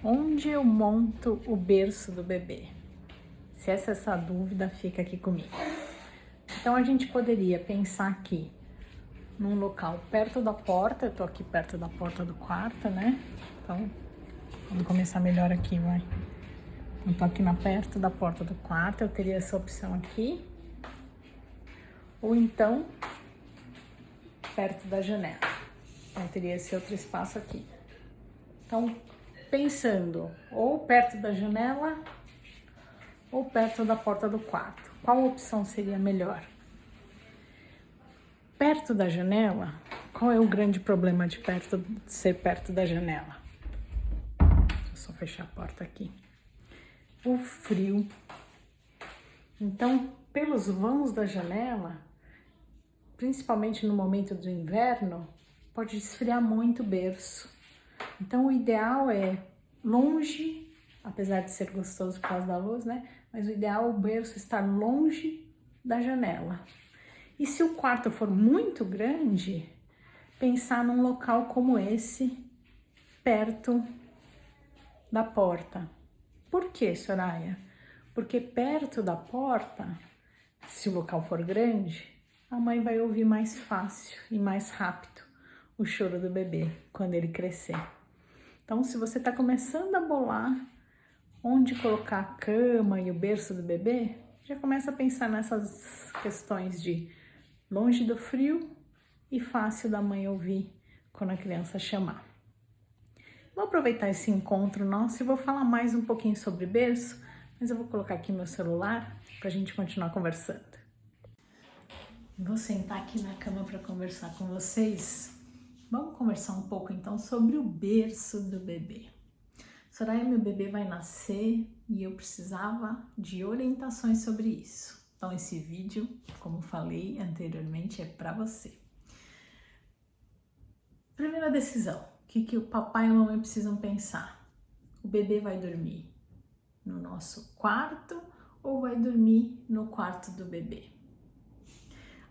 Onde eu monto o berço do bebê? Se essa dúvida, fica aqui comigo. Então a gente poderia pensar aqui num local perto da porta. Eu tô aqui perto da porta do quarto, né? Então vamos começar melhor aqui, vai. Eu tô aqui perto da porta do quarto, eu teria essa opção aqui. Ou então perto da janela. Eu teria esse outro espaço aqui. Então, pensando ou perto da janela ou perto da porta do quarto, qual opção seria melhor? Perto da janela, qual é o grande problema de ser perto da janela? Deixa eu só fechar a porta aqui. O frio. Então, pelos vãos da janela, principalmente no momento do inverno, pode esfriar muito o berço. Então, o ideal é longe, apesar de ser gostoso por causa da luz, né? Mas o ideal é o berço estar longe da janela. E se o quarto for muito grande, pensar num local como esse, perto da porta. Por que, Soraya? Porque perto da porta, se o local for grande, a mãe vai ouvir mais fácil e mais rápido o choro do bebê quando ele crescer. Então, se você está começando a bolar onde colocar a cama e o berço do bebê, já começa a pensar nessas questões de longe do frio e fácil da mãe ouvir quando a criança chamar. Vou aproveitar esse encontro nosso e vou falar mais um pouquinho sobre berço, mas eu vou colocar aqui meu celular para a gente continuar conversando. Vou sentar aqui na cama para conversar com vocês. Vamos conversar um pouco então sobre o berço do bebê. Soraya, meu bebê vai nascer e eu precisava de orientações sobre isso. Então esse vídeo, como falei anteriormente, é para você. Primeira decisão, o que o papai e a mamãe precisam pensar? O bebê vai dormir no nosso quarto ou vai dormir no quarto do bebê?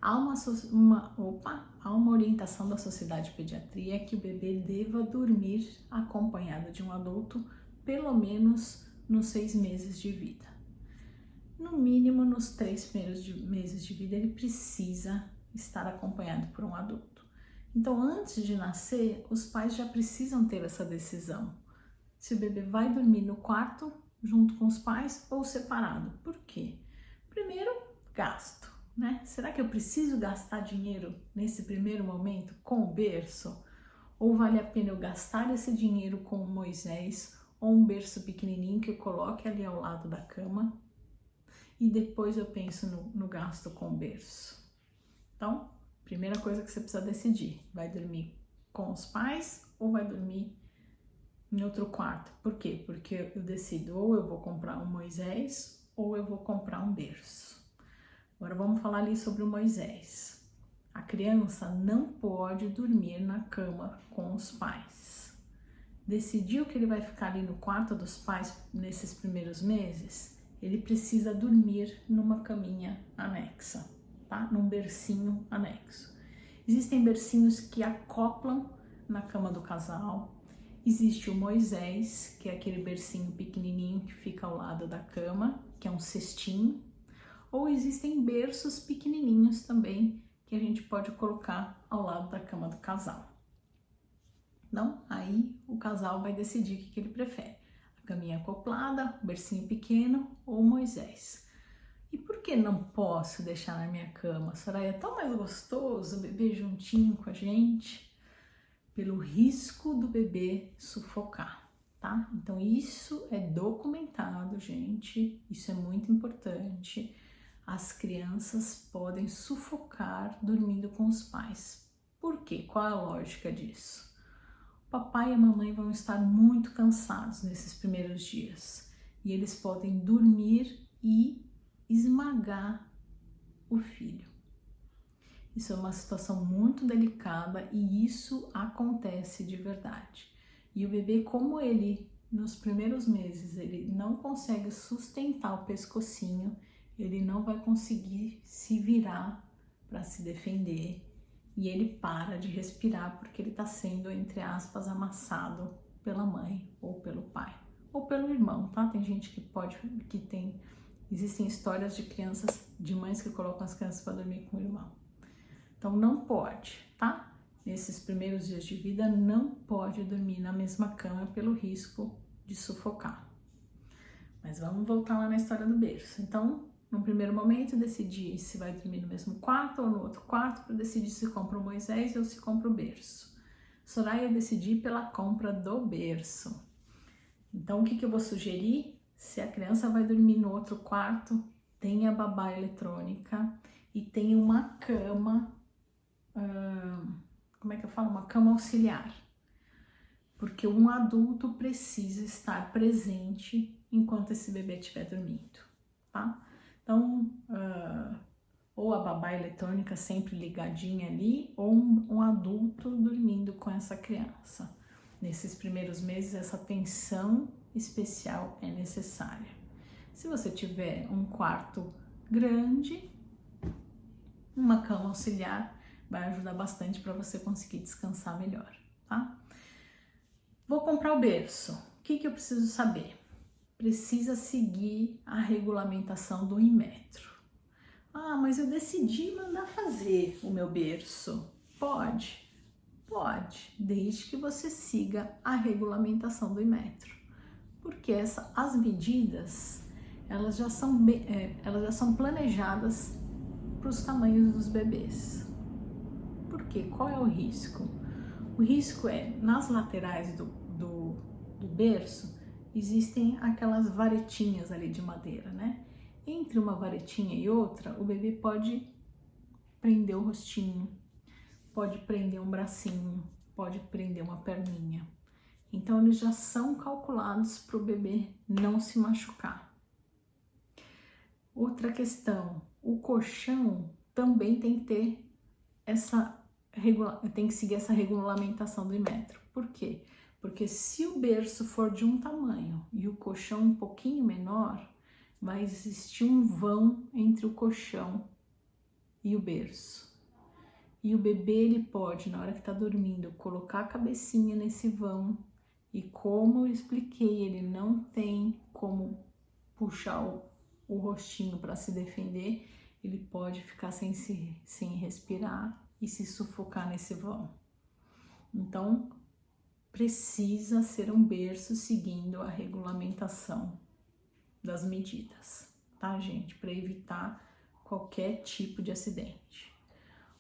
Há uma orientação da Sociedade de Pediatria que o bebê deva dormir acompanhado de um adulto pelo menos nos 6 meses de vida. No mínimo, nos 3 primeiros meses de vida, ele precisa estar acompanhado por um adulto. Então, antes de nascer, os pais já precisam ter essa decisão. Se o bebê vai dormir no quarto junto com os pais ou separado. Por quê? Primeiro, gasto, né? Será que eu preciso gastar dinheiro nesse primeiro momento com o berço? Ou vale a pena eu gastar esse dinheiro com o Moisés ou um berço pequenininho que eu coloque ali ao lado da cama e depois eu penso no gasto com o berço? Então, primeira coisa que você precisa decidir, vai dormir com os pais ou vai dormir em outro quarto? Por quê? Porque eu decido ou eu vou comprar um Moisés ou eu vou comprar um berço. Agora vamos falar ali sobre o Moisés. A criança não pode dormir na cama com os pais. Decidiu que ele vai ficar ali no quarto dos pais nesses primeiros meses? Ele precisa dormir numa caminha anexa, tá? Num bercinho anexo. Existem bercinhos que acoplam na cama do casal. Existe o Moisés, que é aquele bercinho pequenininho que fica ao lado da cama, que é um cestinho. Ou existem berços pequenininhos também, que a gente pode colocar ao lado da cama do casal. Então, aí o casal vai decidir o que ele prefere. A caminha acoplada, o bercinho pequeno ou o Moisés. E por que não posso deixar na minha cama? Soraya, é tão mais gostoso o bebê juntinho com a gente. Pelo risco do bebê sufocar, tá? Então isso é documentado, gente. Isso é muito importante. As crianças podem sufocar dormindo com os pais. Por quê? Qual é a lógica disso? O papai e a mamãe vão estar muito cansados nesses primeiros dias e eles podem dormir e esmagar o filho. Isso é uma situação muito delicada e isso acontece de verdade. E o bebê, como ele, nos primeiros meses, ele não consegue sustentar o pescocinho, ele não vai conseguir se virar para se defender e ele para de respirar porque ele está sendo, entre aspas, amassado pela mãe ou pelo pai, ou pelo irmão, tá? Tem gente existem histórias de crianças, de mães que colocam as crianças para dormir com o irmão. Então não pode, tá? Nesses primeiros dias de vida não pode dormir na mesma cama pelo risco de sufocar. Mas vamos voltar lá na história do berço. Então, no primeiro momento, decidir se vai dormir no mesmo quarto ou no outro quarto, para decidir se compra o Moisés ou se compra o berço. Soraya decidir pela compra do berço. Então, o que eu vou sugerir? Se a criança vai dormir no outro quarto, tenha babá eletrônica e tenha uma cama, uma cama auxiliar. Porque um adulto precisa estar presente enquanto esse bebê estiver dormindo, tá? Então, ou a babá eletrônica sempre ligadinha ali, ou um adulto dormindo com essa criança. Nesses primeiros meses, essa atenção especial é necessária. Se você tiver um quarto grande, uma cama auxiliar vai ajudar bastante para você conseguir descansar melhor, tá? Vou comprar o berço. O que eu preciso saber? Precisa seguir a regulamentação do Inmetro. Ah, mas eu decidi mandar fazer o meu berço. Pode, desde que você siga a regulamentação do Inmetro. Porque as medidas, elas já são planejadas para os tamanhos dos bebês. Por quê? Qual é o risco? O risco é, nas laterais do berço, existem aquelas varetinhas ali de madeira, né? Entre uma varetinha e outra, o bebê pode prender o rostinho, pode prender um bracinho, pode prender uma perninha. Então, eles já são calculados para o bebê não se machucar. Outra questão, o colchão também tem que ter tem que seguir essa regulamentação do Inmetro. Por quê? Porque se o berço for de um tamanho e o colchão um pouquinho menor, vai existir um vão entre o colchão e o berço. E o bebê, ele pode, na hora que está dormindo, colocar a cabecinha nesse vão. E como eu expliquei, ele não tem como puxar o rostinho para se defender, ele pode ficar sem respirar e se sufocar nesse vão. Então, precisa ser um berço seguindo a regulamentação das medidas, tá, gente? Para evitar qualquer tipo de acidente.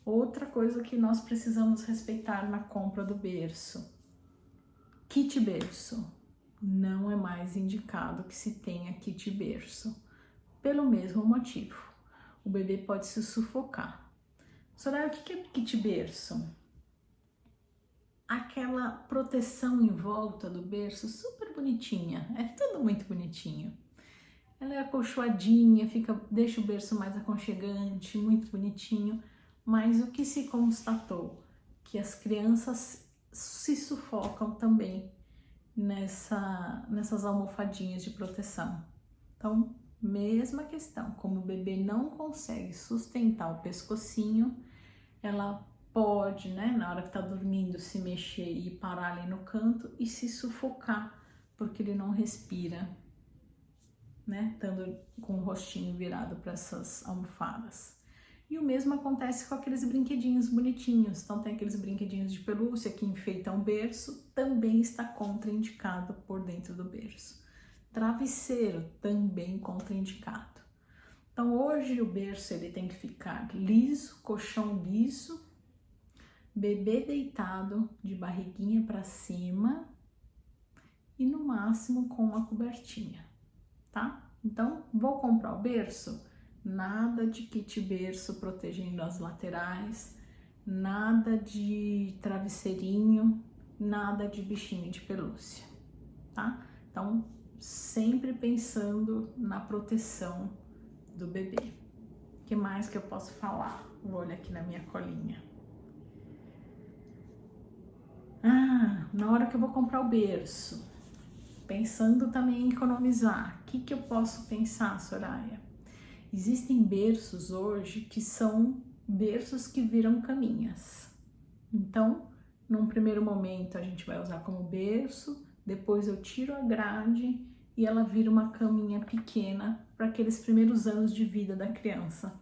Outra coisa que nós precisamos respeitar na compra do berço: kit berço. Não é mais indicado que se tenha kit berço, pelo mesmo motivo. O bebê pode se sufocar. Soraya, o que é kit berço? Aquela proteção em volta do berço, super bonitinha, é tudo muito bonitinho. Ela é acolchoadinha, deixa o berço mais aconchegante, muito bonitinho, mas o que se constatou? Que as crianças se sufocam também nessas almofadinhas de proteção. Então, mesma questão, como o bebê não consegue sustentar o pescocinho, ela pode, né, na hora que tá dormindo, se mexer e parar ali no canto e se sufocar, porque ele não respira, né, estando com o rostinho virado para essas almofadas. E o mesmo acontece com aqueles brinquedinhos bonitinhos. Então tem aqueles brinquedinhos de pelúcia que enfeitam o berço, também está contraindicado por dentro do berço. Travesseiro, também contraindicado. Então hoje o berço ele tem que ficar liso, colchão liso, bebê deitado de barriguinha para cima e no máximo com uma cobertinha, tá? Então vou comprar o berço? Nada de kit berço protegendo as laterais, nada de travesseirinho, nada de bichinho de pelúcia, tá? Então, sempre pensando na proteção do bebê. O que mais que eu posso falar? Vou olhar aqui na minha colinha. Na hora que eu vou comprar o berço, pensando também em economizar, o que eu posso pensar, Soraya? Existem berços hoje que são berços que viram caminhas. Então, num primeiro momento, a gente vai usar como berço, depois eu tiro a grade e ela vira uma caminha pequena para aqueles primeiros anos de vida da criança.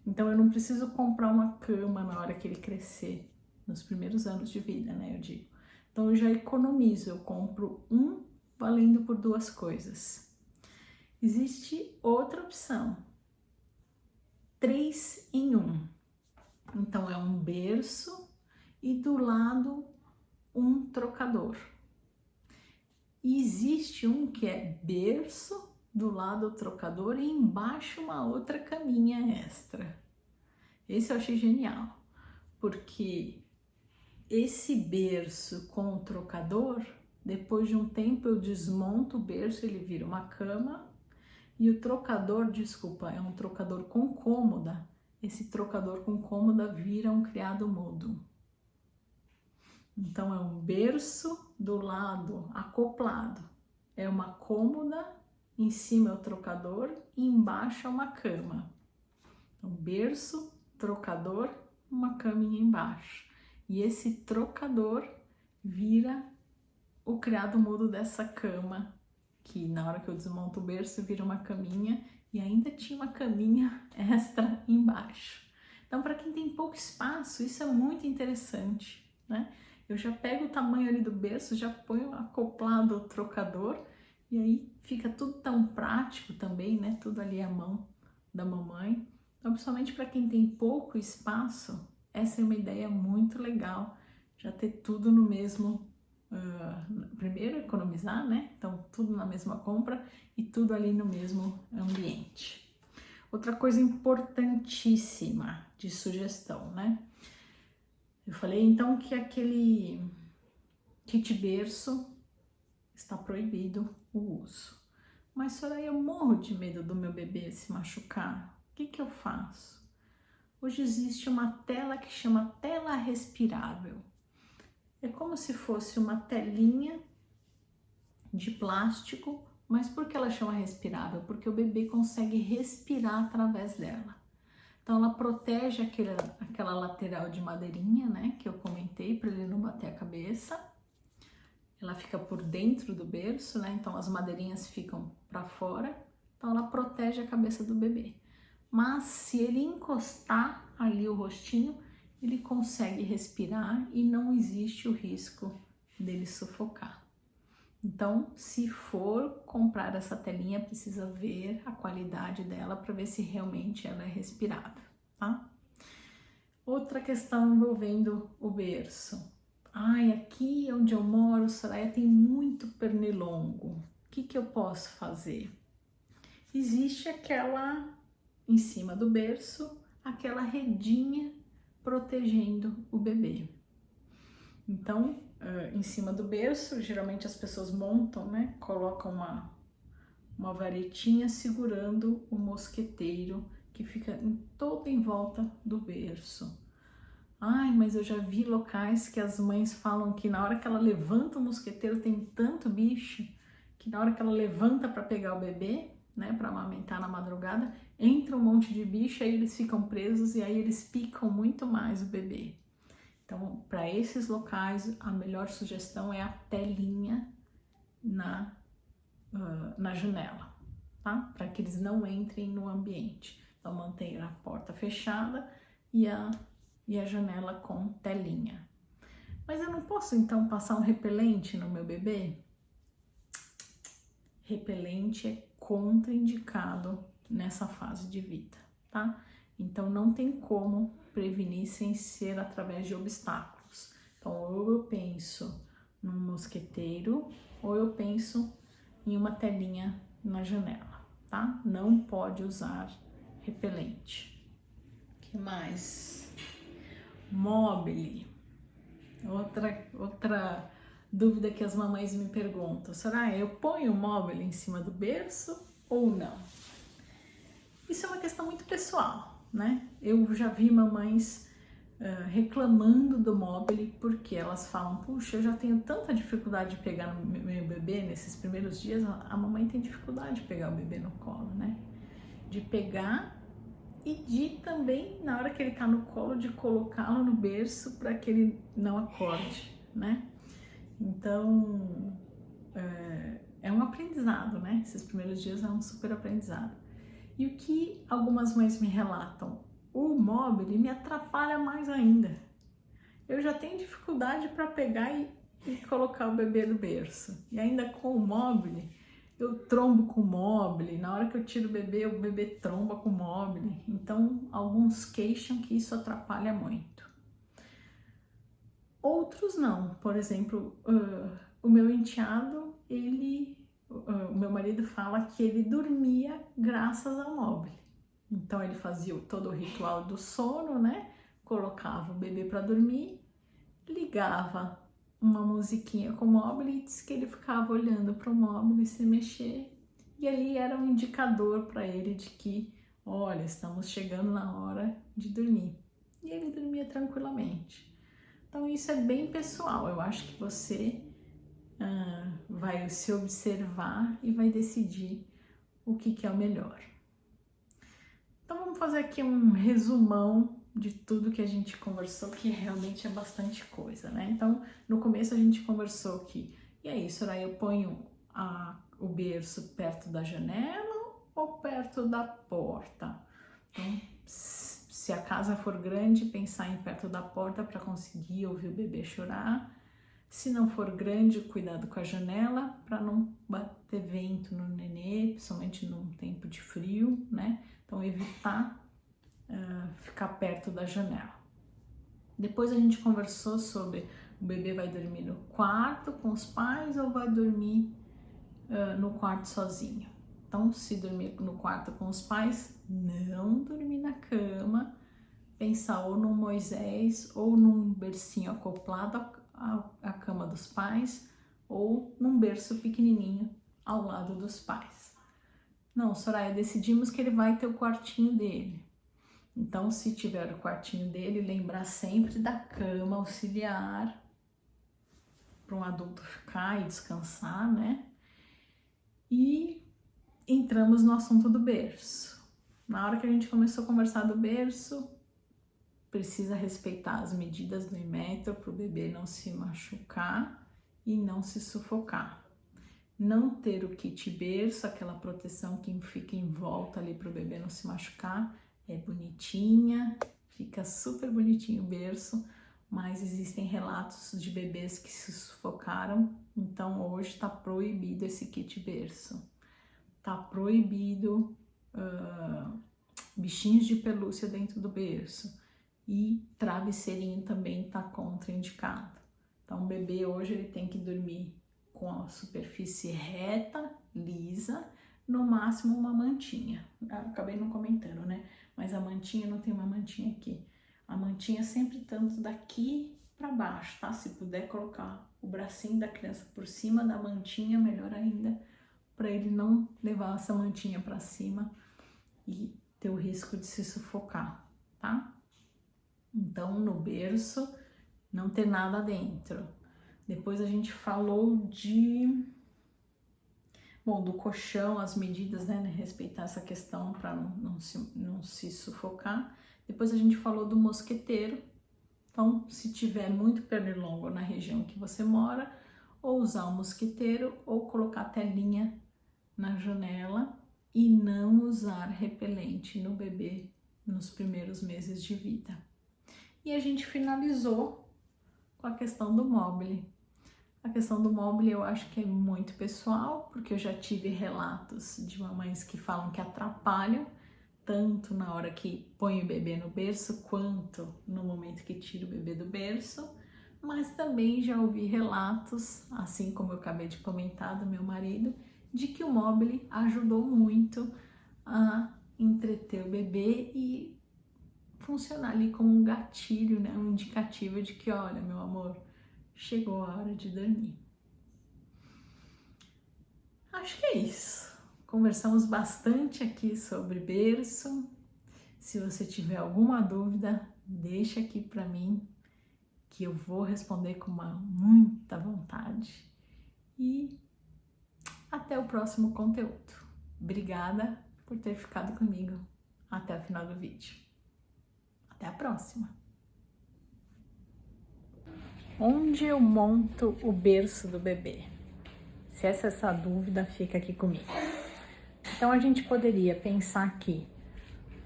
Então eu não preciso comprar uma cama na hora que ele crescer, nos primeiros anos de vida, né, eu digo. Então eu já economizo, eu compro um valendo por duas coisas. Existe outra opção, 3 em 1. Então é um berço e do lado um trocador. E existe um que é berço, do lado o trocador e embaixo uma outra caminha extra. Esse eu achei genial, porque esse berço com o trocador, depois de um tempo eu desmonto o berço, ele vira uma cama, e o trocador, desculpa, é um trocador com cômoda. Esse trocador com cômoda vira um criado mudo. Então é um berço do lado acoplado, é uma cômoda, em cima é o trocador e embaixo é uma cama. Então berço, trocador, uma caminha embaixo. E esse trocador vira o criado mudo dessa cama, que na hora que eu desmonto o berço vira uma caminha e ainda tinha uma caminha extra embaixo. Então, para quem tem pouco espaço, isso é muito interessante, né? Eu já pego o tamanho ali do berço, já ponho acoplado o trocador e aí fica tudo tão prático também, né? Tudo ali à mão da mamãe. Então, principalmente para quem tem pouco espaço, essa é uma ideia muito legal, já ter tudo no mesmo, primeiro economizar, né? Então, tudo na mesma compra e tudo ali no mesmo ambiente. Outra coisa importantíssima de sugestão, né? Eu falei então que aquele kit berço está proibido o uso. Mas, Soraya, eu morro de medo do meu bebê se machucar. O que eu faço? Hoje existe uma tela que chama tela respirável. É como se fosse uma telinha de plástico, mas por que ela chama respirável? Porque o bebê consegue respirar através dela. Então ela protege aquela lateral de madeirinha, né, que eu comentei, para ele não bater a cabeça. Ela fica por dentro do berço, né, então as madeirinhas ficam para fora. Então ela protege a cabeça do bebê. Mas se ele encostar ali o rostinho, ele consegue respirar e não existe o risco dele sufocar. Então, se for comprar essa telinha, precisa ver a qualidade dela para ver se realmente ela é respirável, tá? Outra questão envolvendo o berço. Ai, aqui onde eu moro, Soraya, tem muito pernilongo. O que eu posso fazer? Existe aquela, em cima do berço, aquela redinha protegendo o bebê. Então, em cima do berço, geralmente as pessoas montam, né? Colocam uma varetinha segurando o mosqueteiro que fica todo em volta do berço. Ai, mas eu já vi locais que as mães falam que na hora que ela levanta o mosqueteiro tem tanto bicho que na hora que ela levanta para pegar o bebê, né, para amamentar na madrugada, entra um monte de bicho, aí eles ficam presos e aí eles picam muito mais o bebê. Então, para esses locais, a melhor sugestão é a telinha na janela, tá? Para que eles não entrem no ambiente. Então, mantenha a porta fechada e a janela com telinha. Mas eu não posso, então, passar um repelente no meu bebê? Repelente é contraindicado nessa fase de vida, tá? Então, não tem como prevenir sem ser através de obstáculos. Então, ou eu penso num mosqueteiro, ou eu penso em uma telinha na janela, tá? Não pode usar repelente. O que mais? Mobile. Outra dúvida que as mamães me perguntam. Será eu ponho o mobile em cima do berço ou não? Isso é uma questão muito pessoal, né? Eu já vi mamães reclamando do mobile porque elas falam, puxa, eu já tenho tanta dificuldade de pegar no meu bebê nesses primeiros dias. A mamãe tem dificuldade de pegar o bebê no colo, né? De pegar e de também, na hora que ele tá no colo, de colocá-lo no berço para que ele não acorde, né? Então, é um aprendizado, né? Esses primeiros dias é um super aprendizado. E o que algumas mães me relatam, o mobile me atrapalha mais ainda. Eu já tenho dificuldade para pegar e colocar o bebê no berço. E ainda com o mobile, eu trombo com o mobile. Na hora que eu tiro o bebê tromba com o mobile. Então, alguns queixam que isso atrapalha muito. Outros não. Por exemplo, o meu enteado, o meu marido fala que ele dormia graças ao mobile. Então, ele fazia todo o ritual do sono, né? Colocava o bebê para dormir, ligava uma musiquinha com o mobile e disse que ele ficava olhando para o mobile se mexer, e ali era um indicador para ele de que, olha, estamos chegando na hora de dormir. E ele dormia tranquilamente. Então isso é bem pessoal, eu acho que você vai se observar e vai decidir o que é o melhor. Então vamos fazer aqui um resumão de tudo que a gente conversou, que realmente é bastante coisa, né? Então, no começo a gente conversou que, e é isso, aí eu ponho o berço perto da janela ou perto da porta. Então, se a casa for grande, pensar em perto da porta para conseguir ouvir o bebê chorar. Se não for grande, cuidado com a janela para não bater vento no nenê, principalmente num tempo de frio, né? Então, evitar ficar perto da janela. Depois a gente conversou sobre o bebê vai dormir no quarto com os pais ou vai dormir no quarto sozinho. Então, se dormir no quarto com os pais, não dormir na cama, pensar ou no Moisés ou num bercinho acoplado à cama dos pais ou num berço pequenininho ao lado dos pais. Não, Soraya, decidimos que ele vai ter o quartinho dele. Então, se tiver o quartinho dele, lembrar sempre da cama auxiliar para um adulto ficar e descansar, né? E entramos no assunto do berço. Na hora que a gente começou a conversar do berço, precisa respeitar as medidas do Inmetro para o bebê não se machucar e não se sufocar. Não ter o kit berço, aquela proteção que fica em volta ali para o bebê não se machucar, é bonitinha, fica super bonitinho o berço, mas existem relatos de bebês que se sufocaram, então hoje está proibido esse kit berço. Está proibido bichinhos de pelúcia dentro do berço e travesseirinho também está contraindicado. Então o bebê hoje ele tem que dormir com a superfície reta, lisa, no máximo uma mantinha. Acabei não comentando, né? Mas a mantinha, não tem uma mantinha aqui. A mantinha sempre tanto daqui para baixo, tá? Se puder colocar o bracinho da criança por cima da mantinha, melhor ainda, para ele não levar essa mantinha para cima e ter o risco de se sufocar, tá? Então, no berço, não ter nada dentro. Depois a gente falou do colchão, as medidas, né, respeitar essa questão para não se sufocar. Depois a gente falou do mosqueteiro. Então, se tiver muito pernilongo na região que você mora, ou usar o mosqueteiro ou colocar telinha na janela e não usar repelente no bebê nos primeiros meses de vida. E a gente finalizou com a questão do mobile. A questão do mobile eu acho que é muito pessoal, porque eu já tive relatos de mamães que falam que atrapalham, tanto na hora que põe o bebê no berço, quanto no momento que tira o bebê do berço, mas também já ouvi relatos, assim como eu acabei de comentar do meu marido, de que o mobile ajudou muito a entreter o bebê e funcionar ali como um gatilho, né? Um indicativo de que, olha, meu amor, chegou a hora de dormir. Acho que é isso. Conversamos bastante aqui sobre berço. Se você tiver alguma dúvida, deixa aqui para mim, que eu vou responder com muita vontade. E até o próximo conteúdo. Obrigada por ter ficado comigo até o final do vídeo. Até a próxima! Onde eu monto o berço do bebê? Se essa dúvida, fica aqui comigo. Então a gente poderia pensar aqui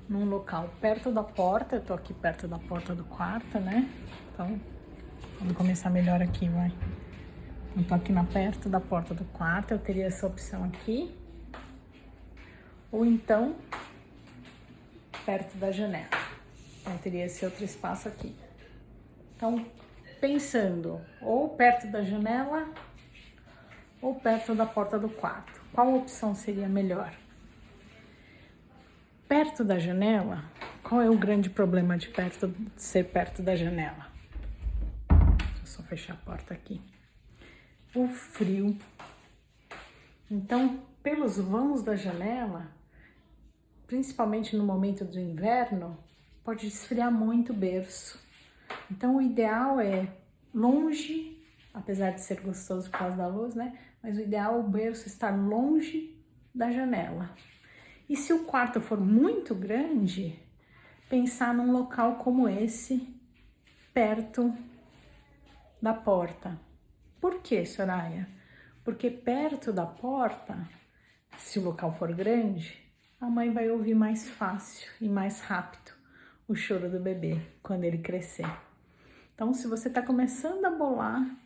num local perto da porta. Eu tô aqui perto da porta do quarto, né? Então, vamos começar melhor aqui, vai. Eu tô aqui perto da porta do quarto, eu teria essa opção aqui. Ou então, perto da janela. Então, teria esse outro espaço aqui. Então, pensando ou perto da janela ou perto da porta do quarto, qual opção seria melhor? Perto da janela, qual é o grande problema de ser perto da janela? Deixa eu só fechar a porta aqui. O frio. Então, pelos vãos da janela, principalmente no momento do inverno, pode esfriar muito o berço. Então, o ideal é longe, apesar de ser gostoso por causa da luz, né? Mas o ideal é o berço estar longe da janela. E se o quarto for muito grande, pensar num local como esse, perto da porta. Por que, Soraya? Porque perto da porta, se o local for grande, a mãe vai ouvir mais fácil e mais rápido o choro do bebê quando ele crescer. Então, se você está começando a bolar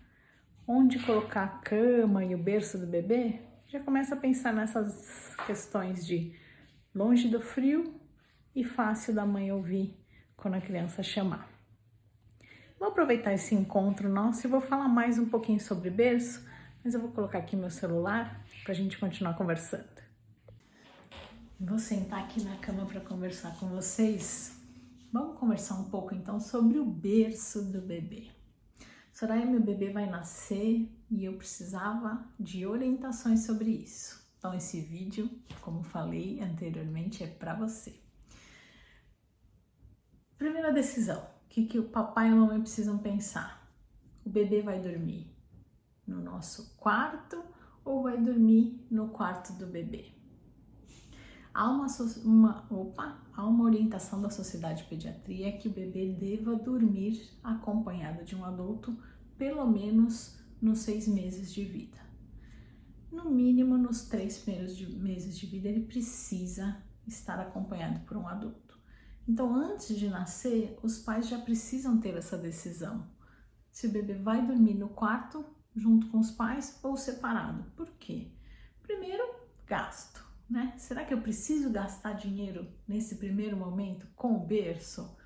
onde colocar a cama e o berço do bebê, já começa a pensar nessas questões de longe do frio e fácil da mãe ouvir quando a criança chamar. Vou aproveitar esse encontro nosso e vou falar mais um pouquinho sobre berço, mas eu vou colocar aqui meu celular para a gente continuar conversando. Vou sentar aqui na cama para conversar com vocês. Vamos conversar um pouco então sobre o berço do bebê. Soraya, meu bebê vai nascer e eu precisava de orientações sobre isso. Então esse vídeo, como falei anteriormente, é para você. Primeira decisão, o que o papai e a mamãe precisam pensar? O bebê vai dormir no nosso quarto ou vai dormir no quarto do bebê? Há uma orientação da Sociedade de Pediatria que o bebê deva dormir acompanhado de um adulto pelo menos nos 6 meses de vida. No mínimo, nos 3 primeiros meses de vida, ele precisa estar acompanhado por um adulto. Então, antes de nascer, os pais já precisam ter essa decisão. Se o bebê vai dormir no quarto junto com os pais ou separado. Por quê? Primeiro, gasto, né? Será que eu preciso gastar dinheiro nesse primeiro momento com o berço?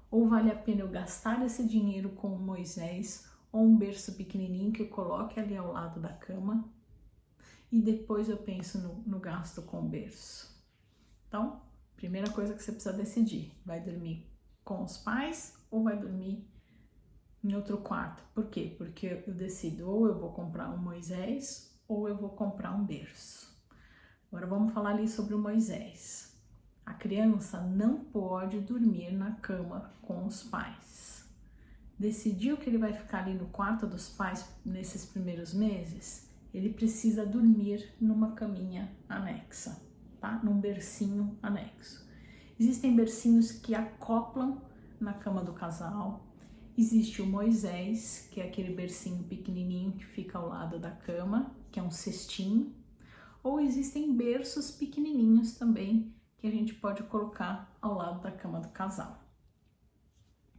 Ou vale a pena eu gastar esse dinheiro com o Moisés ou um berço pequenininho que eu coloque ali ao lado da cama e depois eu penso no gasto com o berço? Então, primeira coisa que você precisa decidir, vai dormir com os pais ou vai dormir em outro quarto? Por quê? Porque eu decido ou eu vou comprar um Moisés ou eu vou comprar um berço. Agora vamos falar ali sobre o Moisés. A criança não pode dormir na cama com os pais. Decidiu que ele vai ficar ali no quarto dos pais nesses primeiros meses, ele precisa dormir numa caminha anexa, tá? Num bercinho anexo. Existem bercinhos que acoplam na cama do casal. Existe o Moisés, que é aquele bercinho pequenininho que fica ao lado da cama, que é um cestinho. Ou existem berços pequenininhos também, que a gente pode colocar ao lado da cama do casal.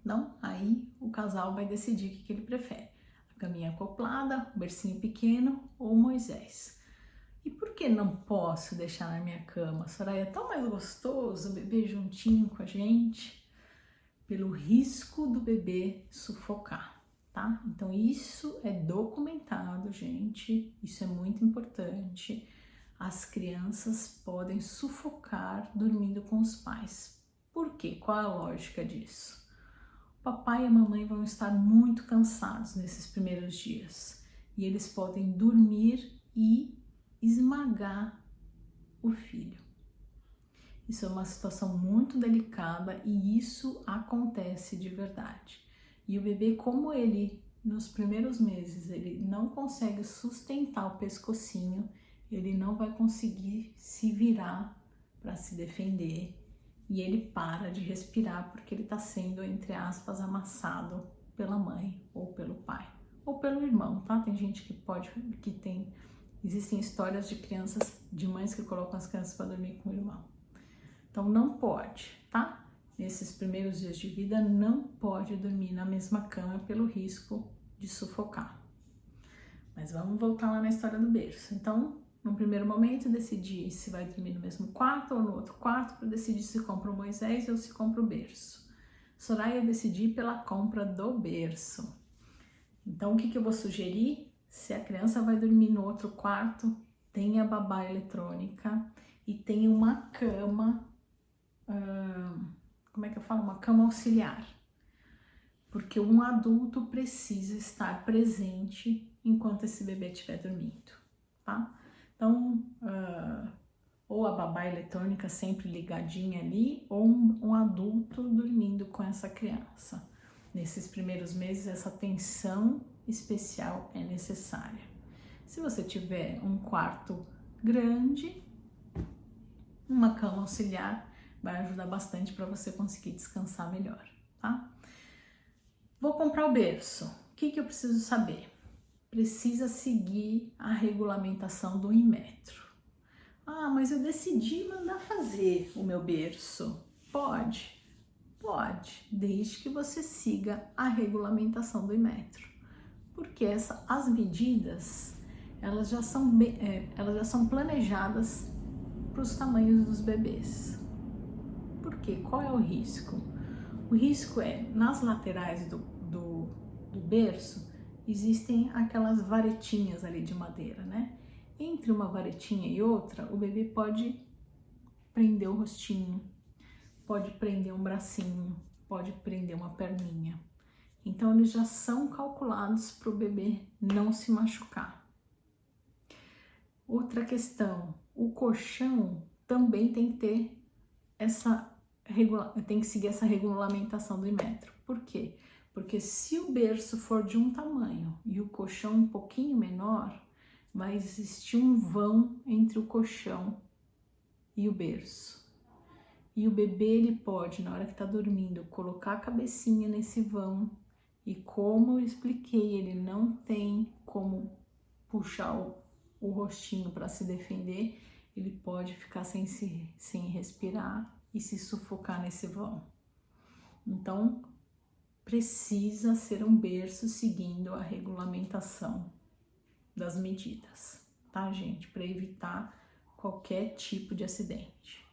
Então, aí o casal vai decidir o que ele prefere. A caminha acoplada, o bercinho pequeno ou o Moisés. E por que não posso deixar na minha cama? Soraya, é tão mais gostoso o bebê juntinho com a gente. Pelo risco do bebê sufocar, tá? Então isso é documentado, gente. Isso é muito importante. As crianças podem sufocar dormindo com os pais. Por quê? Qual é a lógica disso? O papai e a mamãe vão estar muito cansados nesses primeiros dias e eles podem dormir e esmagar o filho. Isso é uma situação muito delicada e isso acontece de verdade. E o bebê, como ele, nos primeiros meses, ele não consegue sustentar o pescocinho, ele não vai conseguir se virar para se defender e ele para de respirar porque ele está sendo, entre aspas, amassado pela mãe ou pelo pai ou pelo irmão, tá? Tem gente que tem Existem histórias de crianças, de mães que colocam as crianças para dormir com o irmão. Então não pode, tá? Nesses primeiros dias de vida não pode dormir na mesma cama pelo risco de sufocar. Mas vamos voltar lá na história do berço. Então, no primeiro momento, decidir se vai dormir no mesmo quarto ou no outro quarto para decidir se compra o Moisés ou se compra o berço. Soraya decidir pela compra do berço. Então, o que eu vou sugerir? Se a criança vai dormir no outro quarto, tenha babá eletrônica e tenha uma cama, como é que eu falo? Uma cama auxiliar. Porque um adulto precisa estar presente enquanto esse bebê estiver dormindo, tá? Então, ou a babá eletrônica sempre ligadinha ali, ou um adulto dormindo com essa criança. Nesses primeiros meses, essa atenção especial é necessária. Se você tiver um quarto grande, uma cama auxiliar vai ajudar bastante para você conseguir descansar melhor, tá? Vou comprar o berço. O que eu preciso saber? Precisa seguir a regulamentação do Inmetro. Ah, mas eu decidi mandar fazer o meu berço. Pode? Pode, desde que você siga a regulamentação do Inmetro. Porque as medidas, elas já são planejadas para os tamanhos dos bebês. Por quê? Qual é o risco? O risco é, nas laterais do berço, existem aquelas varetinhas ali de madeira, né? Entre uma varetinha e outra, o bebê pode prender o rostinho, pode prender um bracinho, pode prender uma perninha. Então, eles já são calculados para o bebê não se machucar. Outra questão, o colchão também tem que ter tem que seguir essa regulamentação do Inmetro. Por quê? Porque se o berço for de um tamanho e o colchão um pouquinho menor, vai existir um vão entre o colchão e o berço. E o bebê, ele pode, na hora que está dormindo, colocar a cabecinha nesse vão. E como eu expliquei, ele não tem como puxar o rostinho para se defender, ele pode ficar sem respirar e se sufocar nesse vão. Então, precisa ser um berço seguindo a regulamentação das medidas, tá, gente? Para evitar qualquer tipo de acidente.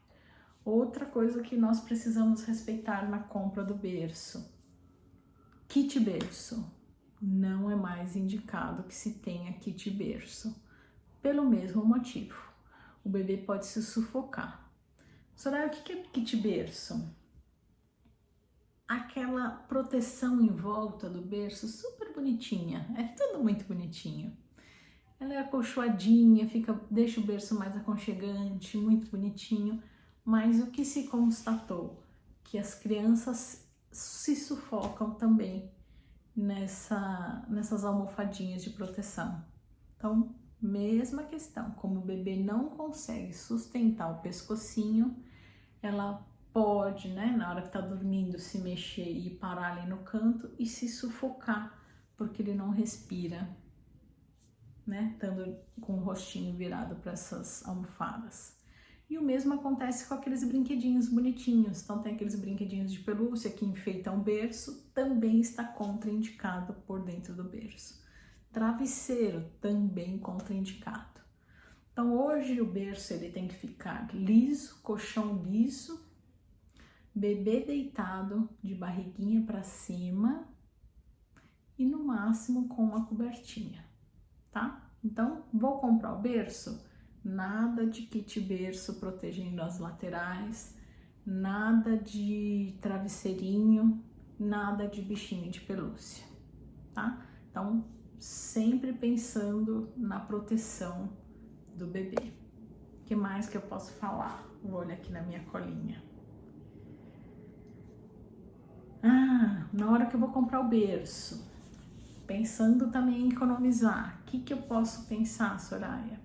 Outra coisa que nós precisamos respeitar na compra do berço: kit berço. Não é mais indicado que se tenha kit berço, pelo mesmo motivo. O bebê pode se sufocar. Soraya, o que é kit berço? Aquela proteção em volta do berço super bonitinha, é tudo muito bonitinho. Ela é acolchoadinha, deixa o berço mais aconchegante, muito bonitinho, mas o que se constatou? Que as crianças se sufocam também nessas almofadinhas de proteção. Então, mesma questão, como o bebê não consegue sustentar o pescocinho, ela pode, né, na hora que tá dormindo, se mexer e parar ali no canto e se sufocar, porque ele não respira, né, estando com o rostinho virado para essas almofadas. E o mesmo acontece com aqueles brinquedinhos bonitinhos. Então tem aqueles brinquedinhos de pelúcia que enfeitam o berço, também está contraindicado por dentro do berço. Travesseiro, também contraindicado. Então hoje o berço ele tem que ficar liso, colchão liso, bebê deitado de barriguinha para cima e no máximo com uma cobertinha, tá? Então vou comprar o berço? Nada de kit berço protegendo as laterais, nada de travesseirinho, nada de bichinho de pelúcia, tá? Então, sempre pensando na proteção do bebê. O que mais que eu posso falar? Vou olhar aqui na minha colinha. Na hora que eu vou comprar o berço, pensando também em economizar, o que eu posso pensar, Soraya?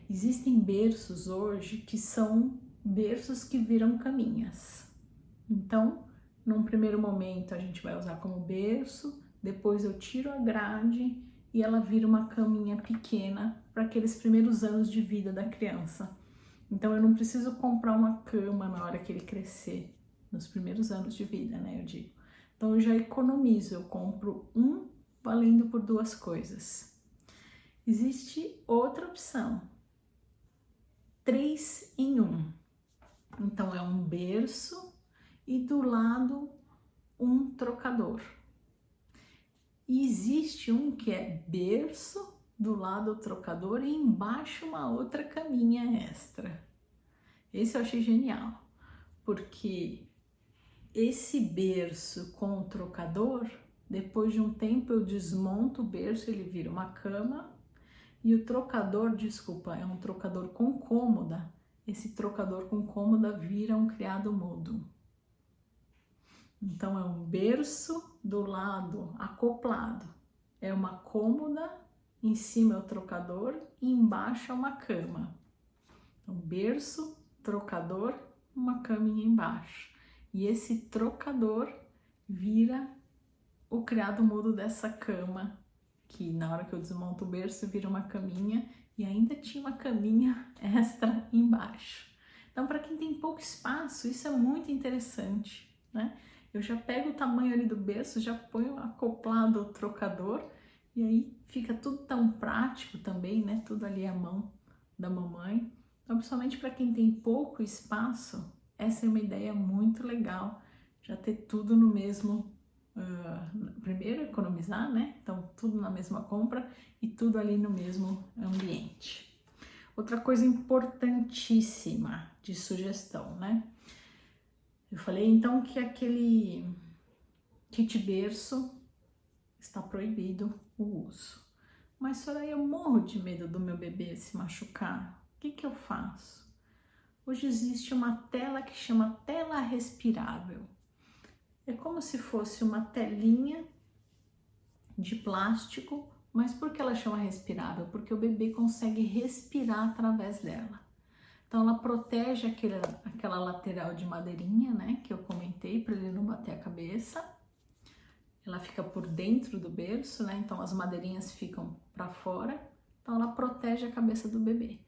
Existem berços hoje que são berços que viram caminhas. Então, num primeiro momento a gente vai usar como berço, depois eu tiro a grade e ela vira uma caminha pequena para aqueles primeiros anos de vida da criança. Então eu não preciso comprar uma cama na hora que ele crescer, nos primeiros anos de vida, né, eu digo. Então eu já economizo, eu compro um valendo por duas coisas. Existe outra opção, 3 em 1. Então é um berço e do lado um trocador. E existe um que é berço, do lado o trocador e embaixo uma outra caminha extra. Esse eu achei genial, porque esse berço com o trocador, depois de um tempo eu desmonto o berço, ele vira uma cama, e o trocador, desculpa, é um trocador com cômoda. Esse trocador com cômoda vira um criado mudo. Então é um berço do lado acoplado, é uma cômoda, em cima é o trocador e embaixo é uma cama. Então berço, trocador, uma caminha embaixo. E esse trocador vira o criado mudo dessa cama, que na hora que eu desmonto o berço vira uma caminha e ainda tinha uma caminha extra embaixo. Então, para quem tem pouco espaço, isso é muito interessante, né? Eu já pego o tamanho ali do berço, já ponho acoplado o trocador e aí fica tudo tão prático também, né? Tudo ali à mão da mamãe. Então, principalmente para quem tem pouco espaço, essa é uma ideia muito legal, já ter tudo no mesmo. Primeiro economizar, né? Então tudo na mesma compra e tudo ali no mesmo ambiente. Outra coisa importantíssima de sugestão, né? Eu falei então que aquele kit berço está proibido o uso. Mas Soraya, eu morro de medo do meu bebê se machucar. O que eu faço? Hoje existe uma tela que chama tela respirável. É como se fosse uma telinha de plástico, mas por que ela chama respirável? Porque o bebê consegue respirar através dela. Então ela protege aquela lateral de madeirinha, né, que eu comentei, para ele não bater a cabeça. Ela fica por dentro do berço, né, então as madeirinhas ficam para fora, então ela protege a cabeça do bebê.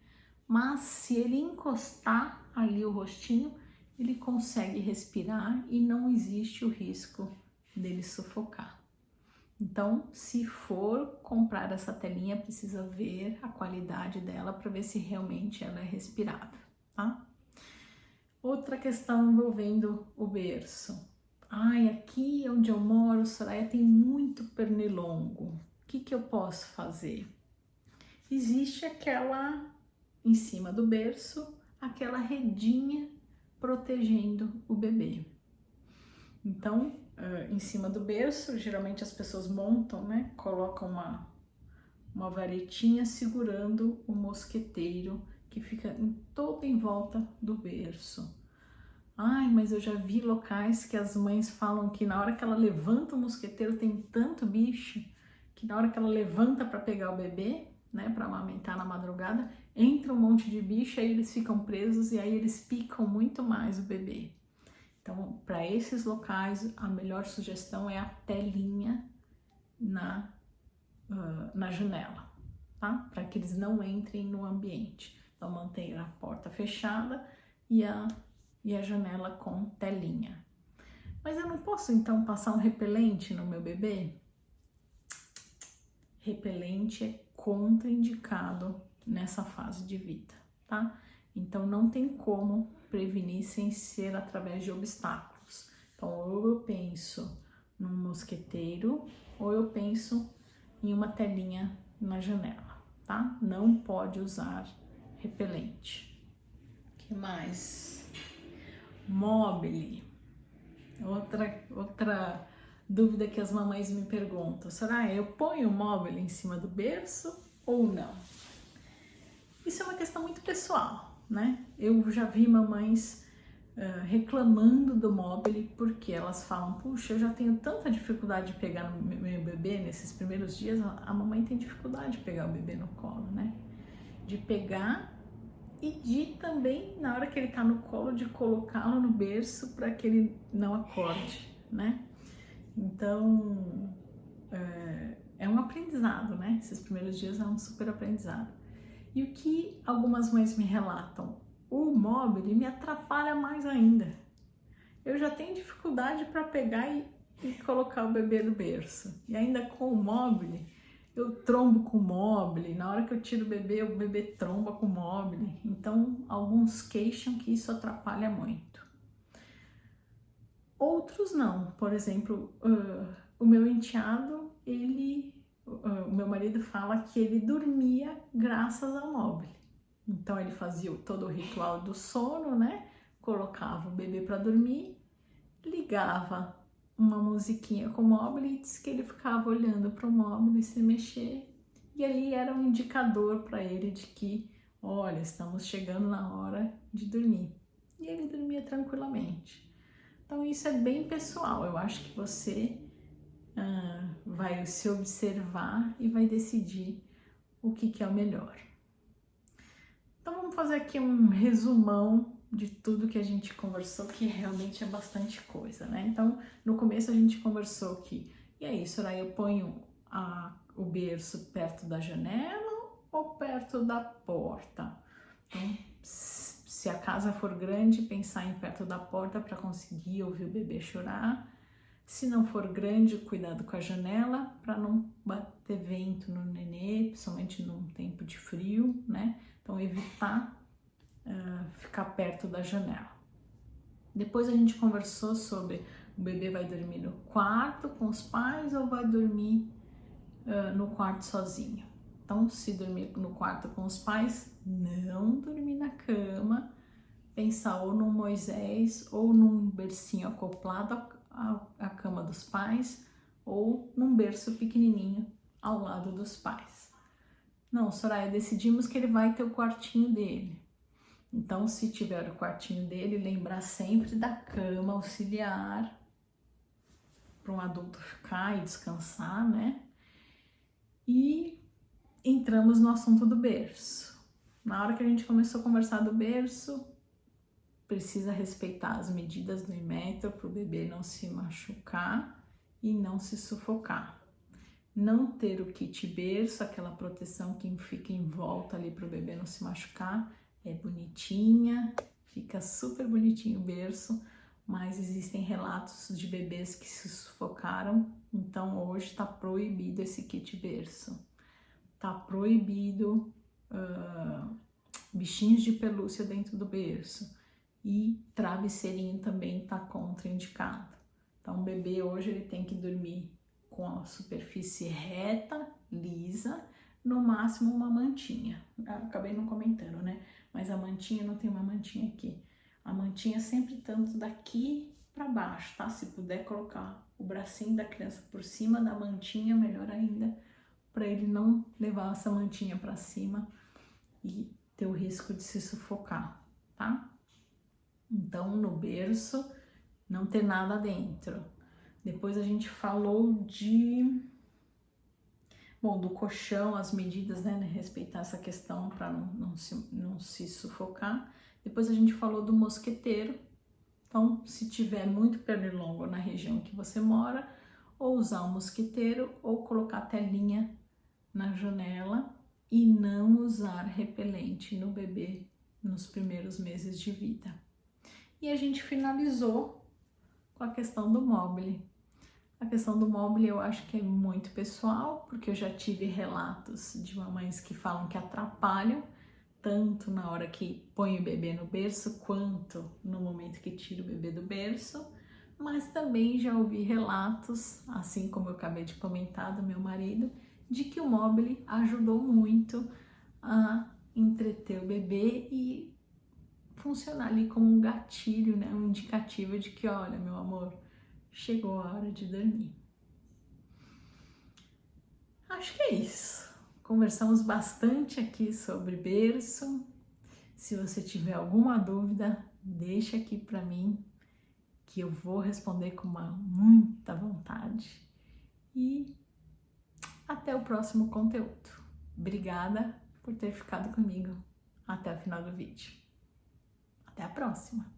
Mas se ele encostar ali o rostinho, ele consegue respirar e não existe o risco dele sufocar. Então, se for comprar essa telinha, precisa ver a qualidade dela para ver se realmente ela é respirável, tá? Outra questão envolvendo o berço. Ai, aqui onde eu moro, Soraya, tem muito pernilongo. O que eu posso fazer? Existe aquela, em cima do berço, aquela redinha protegendo o bebê. Então, em cima do berço, geralmente as pessoas montam, né? Colocam uma varetinha segurando o mosqueteiro que fica todo em volta do berço. Ai, mas eu já vi locais que as mães falam que na hora que ela levanta o mosqueteiro tem tanto bicho que na hora que ela levanta para pegar o bebê, né, para amamentar na madrugada, entra um monte de bicho, aí eles ficam presos e aí eles picam muito mais o bebê. Então, para esses locais, a melhor sugestão é a telinha na janela, tá? Para que eles não entrem no ambiente. Então, mantenha a porta fechada e a janela com telinha. Mas eu não posso, então, passar um repelente no meu bebê? Repelente é contraindicado nessa fase de vida, tá? Então, não tem como prevenir sem ser através de obstáculos. Então, ou eu penso num mosqueteiro, ou eu penso em uma telinha na janela, tá? Não pode usar repelente. O que mais? Mobile. Outra dúvida que as mamães me perguntam. Será eu ponho o mobile em cima do berço ou não? Isso é uma questão muito pessoal, né? Eu já vi mamães reclamando do mobile porque elas falam, puxa, eu já tenho tanta dificuldade de pegar no meu bebê nesses primeiros dias. A mamãe tem dificuldade de pegar o bebê no colo, né? De pegar e de também, na hora que ele tá no colo, de colocá-lo no berço para que ele não acorde, né? Então, é um aprendizado, né? Esses primeiros dias é um super aprendizado. E o que algumas mães me relatam? O Mobile me atrapalha mais ainda. Eu já tenho dificuldade para pegar e colocar o bebê no berço. E ainda com o Mobile, eu trombo com o Mobile. Na hora que eu tiro o bebê tromba com o Mobile. Então, alguns queixam que isso atrapalha muito. Outros não. Por exemplo, o meu enteado, o meu marido fala que ele dormia graças ao Mobile. Então, ele fazia todo o ritual do sono, né? Colocava o bebê para dormir, ligava uma musiquinha com o Mobile e disse que ele ficava olhando para o Mobile sem mexer. E ali era um indicador para ele de que, olha, estamos chegando na hora de dormir. E ele dormia tranquilamente. Então isso é bem pessoal, eu acho que você vai se observar e vai decidir o que é o melhor. Então vamos fazer aqui um resumão de tudo que a gente conversou, que realmente é bastante coisa, né? Então no começo a gente conversou que, e é isso, aí eu ponho o berço perto da janela ou perto da porta. Então, se a casa for grande, pensar em perto da porta para conseguir ouvir o bebê chorar. Se não for grande, cuidado com a janela para não bater vento no nenê, principalmente num tempo de frio, né? Então, evitar ficar perto da janela. Depois a gente conversou sobre o bebê vai dormir no quarto com os pais ou vai dormir no quarto sozinho. Então, se dormir no quarto com os pais, não dormir na cama, pensar ou no Moisés ou num bercinho acoplado à cama dos pais ou num berço pequenininho ao lado dos pais. Não, Soraya, decidimos que ele vai ter o quartinho dele. Então, se tiver o quartinho dele, lembrar sempre da cama auxiliar para um adulto ficar e descansar, né? E entramos no assunto do berço. Na hora que a gente começou a conversar do berço, precisa respeitar as medidas do Inmetro para o bebê não se machucar e não se sufocar. Não ter o kit berço, aquela proteção que fica em volta ali para o bebê não se machucar, é bonitinha, fica super bonitinho o berço, mas existem relatos de bebês que se sufocaram, então hoje está proibido esse kit berço. Tá proibido bichinhos de pelúcia dentro do berço e travesseirinho também tá contraindicado. Então o bebê hoje ele tem que dormir com a superfície reta, lisa, no máximo uma mantinha. Acabei não comentando, né? Mas a mantinha, não tem uma mantinha aqui. A mantinha sempre tanto daqui para baixo, tá? Se puder colocar o bracinho da criança por cima da mantinha, melhor ainda, para ele não levar essa mantinha para cima e ter o risco de se sufocar, tá? Então, no berço, não ter nada dentro. Depois a gente falou do colchão, as medidas, né? Respeitar essa questão para não se sufocar. Depois a gente falou do mosqueteiro. Então, se tiver muito pernilongo na região que você mora, ou usar o mosqueteiro ou colocar telinha na janela e não usar repelente no bebê nos primeiros meses de vida. E a gente finalizou com a questão do Mobile. A questão do Mobile eu acho que é muito pessoal, porque eu já tive relatos de mamães que falam que atrapalham, tanto na hora que põe o bebê no berço, quanto no momento que tira o bebê do berço. Mas também já ouvi relatos, assim como eu acabei de comentar do meu marido, de que o Mobile ajudou muito a entreter o bebê e funcionar ali como um gatilho, né? Um indicativo de que, olha, meu amor, chegou a hora de dormir. Acho que é isso. Conversamos bastante aqui sobre berço. Se você tiver alguma dúvida, deixa aqui para mim, que eu vou responder com muita vontade. E até o próximo conteúdo. Obrigada por ter ficado comigo até o final do vídeo. Até a próxima!